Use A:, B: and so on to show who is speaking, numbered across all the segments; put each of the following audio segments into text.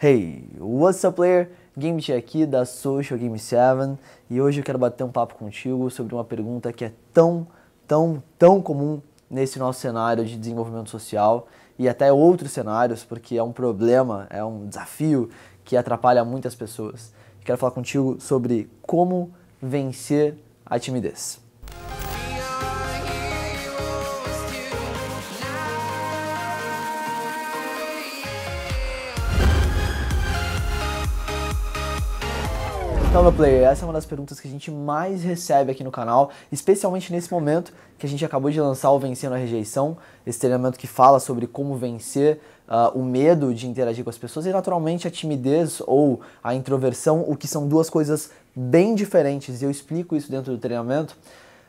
A: Hey, what's up player? GameChat aqui da Social Game 7 e hoje eu quero bater um papo contigo sobre uma pergunta que é tão comum nesse nosso cenário de desenvolvimento social e até outros cenários, porque é um problema, é um desafio que atrapalha muitas pessoas. Quero falar contigo sobre como vencer a timidez. Então, meu player, essa é uma das perguntas que a gente mais recebe aqui no canal, especialmente nesse momento que a gente acabou de lançar o Vencendo a Rejeição, esse treinamento que fala sobre como vencer o medo de interagir com as pessoas e, naturalmente, a timidez ou a introversão, o que são duas coisas bem diferentes, e eu explico isso dentro do treinamento.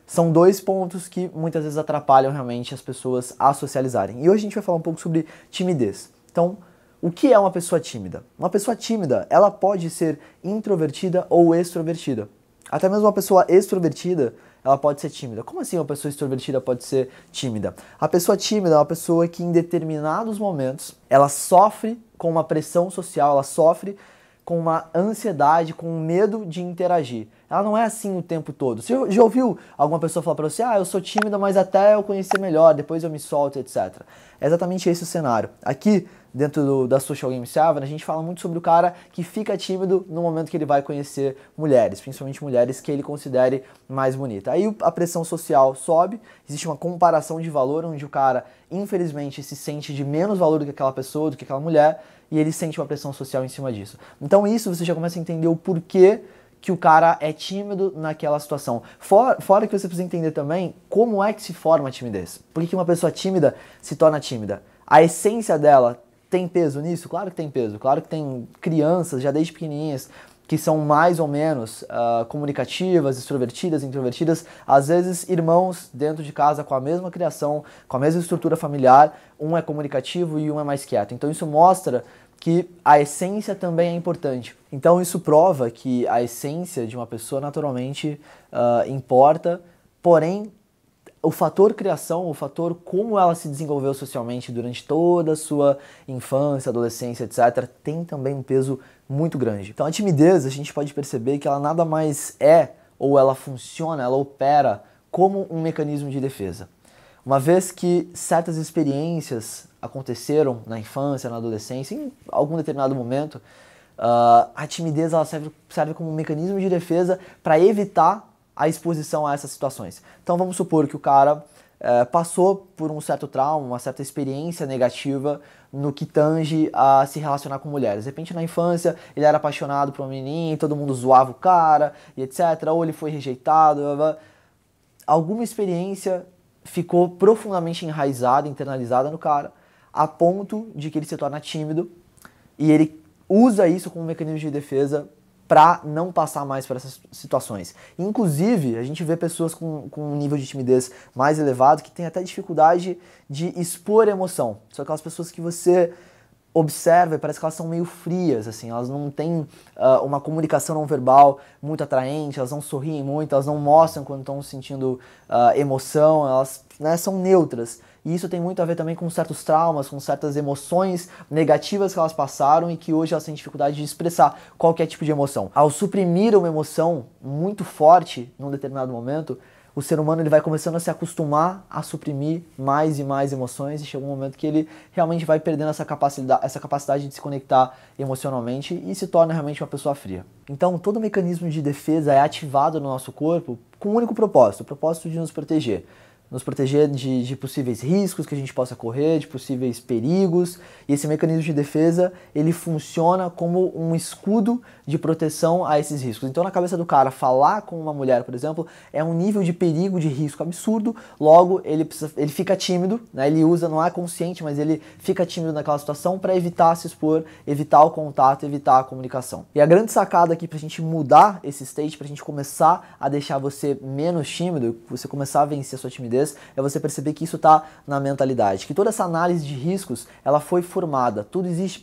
A: São dois pontos que muitas vezes atrapalham realmente as pessoas a socializarem. E hoje a gente vai falar um pouco sobre timidez. Então, o que é uma pessoa tímida? Uma pessoa tímida, ela pode ser introvertida ou extrovertida. Até mesmo uma pessoa extrovertida, ela pode ser tímida. Como assim uma pessoa extrovertida pode ser tímida? A pessoa tímida é uma pessoa que em determinados momentos, ela sofre com uma pressão social, ela sofre com uma ansiedade, com um medo de interagir. Ela não é assim o tempo todo. Você já ouviu alguma pessoa falar pra você, eu sou tímida, mas até eu conhecer melhor, depois eu me solto, etc. É exatamente esse o cenário. Aqui, dentro da Social Game 7, a gente fala muito sobre o cara que fica tímido no momento que ele vai conhecer mulheres, principalmente mulheres que ele considere mais bonita. Aí a pressão social sobe, existe uma comparação de valor, onde o cara, infelizmente, se sente de menos valor do que aquela pessoa, do que aquela mulher, e ele sente uma pressão social em cima disso. Então isso você já começa a entender o porquê que o cara é tímido naquela situação. Fora que você precisa entender também como é que se forma a timidez. Por que uma pessoa tímida se torna tímida? A essência dela tem peso nisso? Claro que tem peso. Claro que tem crianças, já desde pequenininhas, que são mais ou menos comunicativas, extrovertidas, introvertidas. Às vezes, irmãos dentro de casa com a mesma criação, com a mesma estrutura familiar, um é comunicativo e um é mais quieto. Então isso mostra que a essência também é importante. Então isso prova que a essência de uma pessoa naturalmente importa, porém o fator criação, o fator como ela se desenvolveu socialmente durante toda a sua infância, adolescência, etc., tem também um peso muito grande. Então a timidez, a gente pode perceber que ela nada mais é, ou ela funciona, ela opera como um mecanismo de defesa. Uma vez que certas experiências aconteceram na infância, na adolescência, em algum determinado momento, a timidez ela serve como um mecanismo de defesa para evitar a exposição a essas situações. Então vamos supor que o cara passou por um certo trauma, uma certa experiência negativa no que tange a se relacionar com mulheres. De repente na infância ele era apaixonado por uma menininha, todo mundo zoava o cara e etc. Ou ele foi rejeitado. Alguma experiência ficou profundamente enraizada, internalizada no cara, a ponto de que ele se torna tímido e ele usa isso como um mecanismo de defesa para não passar mais por essas situações. Inclusive, a gente vê pessoas com um nível de timidez mais elevado que tem até dificuldade de expor emoção. São aquelas pessoas que você observa e parece que elas são meio frias, assim, elas não têm uma comunicação não verbal muito atraente, elas não sorriem muito, elas não mostram quando estão sentindo emoção, elas são neutras. E isso tem muito a ver também com certos traumas, com certas emoções negativas que elas passaram e que hoje elas têm dificuldade de expressar qualquer tipo de emoção. Ao suprimir uma emoção muito forte num determinado momento, o ser humano ele vai começando a se acostumar a suprimir mais e mais emoções e chega um momento que ele realmente vai perdendo essa capacidade de se conectar emocionalmente e se torna realmente uma pessoa fria. Então todo mecanismo de defesa é ativado no nosso corpo com um único propósito, o propósito de nos proteger de possíveis riscos que a gente possa correr, de possíveis perigos, e esse mecanismo de defesa, ele funciona como um escudo de proteção a esses riscos. Então na cabeça do cara, falar com uma mulher, por exemplo, é um nível de perigo, de risco absurdo, logo ele fica tímido, né? Ele usa, não é consciente, mas ele fica tímido naquela situação para evitar se expor, evitar o contato, evitar a comunicação. E a grande sacada aqui pra gente mudar esse state, pra gente começar a deixar você menos tímido, você começar a vencer a sua timidez, timidez, é você perceber que isso tá na mentalidade, que toda essa análise de riscos, ela foi formada,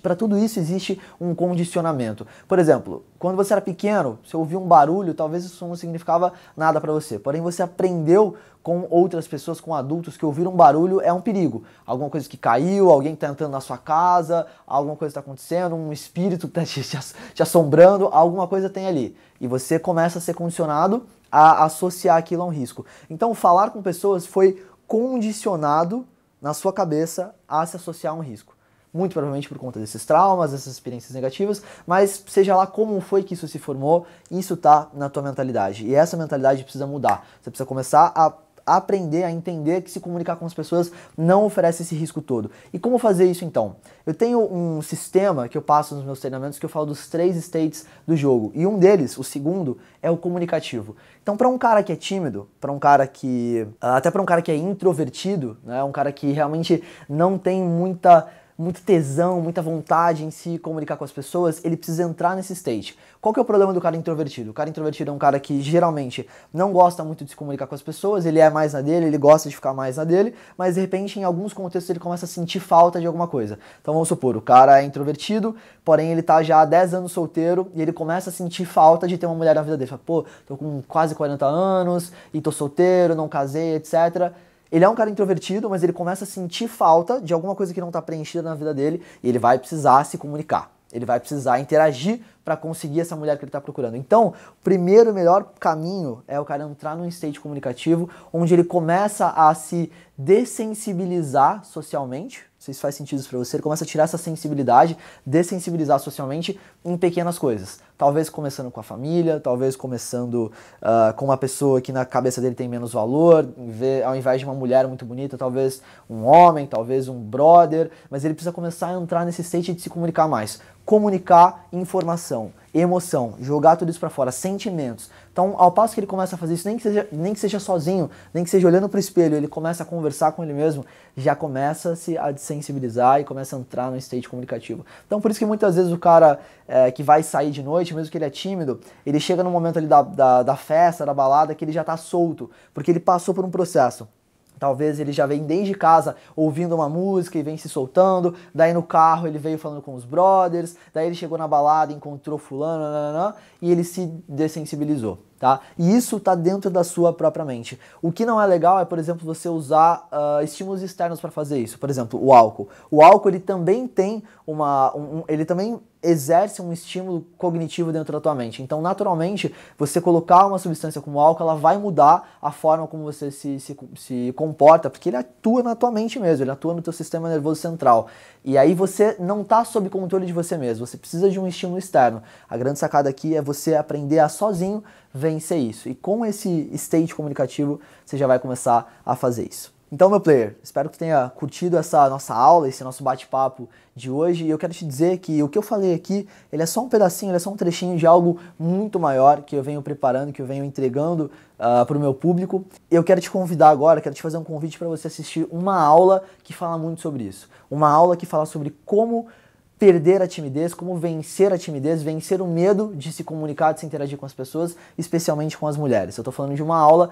A: para tudo isso existe um condicionamento. Por exemplo, quando você era pequeno, você ouvia um barulho, talvez isso não significava nada para você, porém você aprendeu com outras pessoas, com adultos, que ouvir um barulho é um perigo. Alguma coisa que caiu, alguém está entrando na sua casa, alguma coisa está acontecendo, um espírito está te assombrando, alguma coisa tem ali. E você começa a ser condicionado a associar aquilo a um risco. Então, falar com pessoas foi condicionado na sua cabeça a se associar a um risco. Muito provavelmente por conta desses traumas, dessas experiências negativas, mas seja lá como foi que isso se formou, isso tá na tua mentalidade. E essa mentalidade precisa mudar. Você precisa começar a aprender a entender que se comunicar com as pessoas não oferece esse risco todo. E como fazer isso então? Eu tenho um sistema que eu passo nos meus treinamentos que eu falo dos 3 states do jogo. E um deles, o segundo, é o comunicativo. Então, para um cara que é tímido, para um cara que... até para um cara que é introvertido, né, um cara que realmente não tem muito tesão, muita vontade em se comunicar com as pessoas, ele precisa entrar nesse state. Qual que é o problema do cara introvertido? O cara introvertido é um cara que geralmente não gosta muito de se comunicar com as pessoas, ele é mais na dele, ele gosta de ficar mais na dele, mas de repente em alguns contextos ele começa a sentir falta de alguma coisa. Então vamos supor, o cara é introvertido, porém ele tá já há 10 anos solteiro e ele começa a sentir falta de ter uma mulher na vida dele. Fala, pô, tô com quase 40 anos e tô solteiro, não casei, etc. Ele é um cara introvertido, mas ele começa a sentir falta de alguma coisa que não está preenchida na vida dele e ele vai precisar se comunicar. Ele vai precisar interagir para conseguir essa mulher que ele está procurando. Então, o primeiro e melhor caminho é o cara entrar num state comunicativo onde ele começa a se dessensibilizar socialmente. Não sei se faz sentido isso para você. Ele começa a tirar essa sensibilidade, dessensibilizar socialmente em pequenas coisas. Talvez começando com a família, talvez começando com uma pessoa que na cabeça dele tem menos valor, ao invés de uma mulher muito bonita, talvez um homem, talvez um brother, mas ele precisa começar a entrar nesse state de se comunicar mais. Comunicar informação, emoção, jogar tudo isso pra fora, sentimentos. Então, ao passo que ele começa a fazer isso, nem que seja sozinho, nem que seja olhando pro espelho, ele começa a conversar com ele mesmo, já começa -se a desensibilizar e começa a entrar no state comunicativo. Então, por isso que muitas vezes o cara que vai sair de noite, mesmo que ele é tímido, ele chega no momento ali da festa, da balada, que ele já tá solto, porque ele passou por um processo. Talvez ele já vem desde casa ouvindo uma música e vem se soltando, daí no carro ele veio falando com os brothers, daí ele chegou na balada, encontrou fulano, nananã, e ele se dessensibilizou, tá? E isso tá dentro da sua própria mente. O que não é legal é, por exemplo, você usar estímulos externos para fazer isso. Por exemplo, o álcool. O álcool, ele também tem ele também exerce um estímulo cognitivo dentro da tua mente. Então, naturalmente, você colocar uma substância como álcool, ela vai mudar a forma como você se comporta, porque ele atua na tua mente mesmo, ele atua no teu sistema nervoso central. E aí você não está sob controle de você mesmo, você precisa de um estímulo externo. A grande sacada aqui é você aprender a sozinho vencer isso. E com esse state comunicativo, você já vai começar a fazer isso. Então, meu player, espero que tenha curtido essa nossa aula, esse nosso bate-papo de hoje. E eu quero te dizer que o que eu falei aqui, ele é só um pedacinho, ele é só um trechinho de algo muito maior que eu venho preparando, que eu venho entregando para o meu público. Eu quero te convidar agora, quero te fazer um convite para você assistir uma aula que fala muito sobre isso. Uma aula que fala sobre como perder a timidez, como vencer a timidez, vencer o medo de se comunicar, de se interagir com as pessoas, especialmente com as mulheres. Eu estou falando de uma aula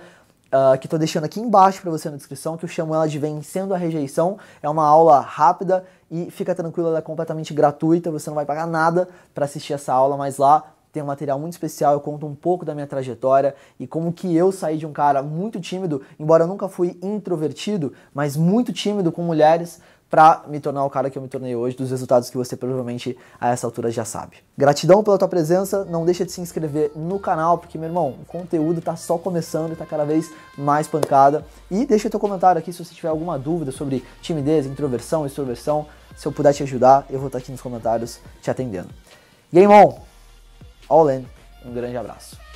A: que estou deixando aqui embaixo para você na descrição, que eu chamo ela de Vencendo a Rejeição. É uma aula rápida e fica tranquilo, ela é completamente gratuita, você não vai pagar nada para assistir essa aula, mas lá tem um material muito especial, eu conto um pouco da minha trajetória e como que eu saí de um cara muito tímido, embora eu nunca fui introvertido, mas muito tímido com mulheres, para me tornar o cara que eu me tornei hoje, dos resultados que você provavelmente a essa altura já sabe. Gratidão pela tua presença, não deixa de se inscrever no canal, porque, meu irmão, o conteúdo tá só começando e tá cada vez mais pancada. E deixa teu comentário aqui se você tiver alguma dúvida sobre timidez, introversão, extroversão. Se eu puder te ajudar, eu vou estar aqui nos comentários te atendendo. Game on! All in! Um grande abraço.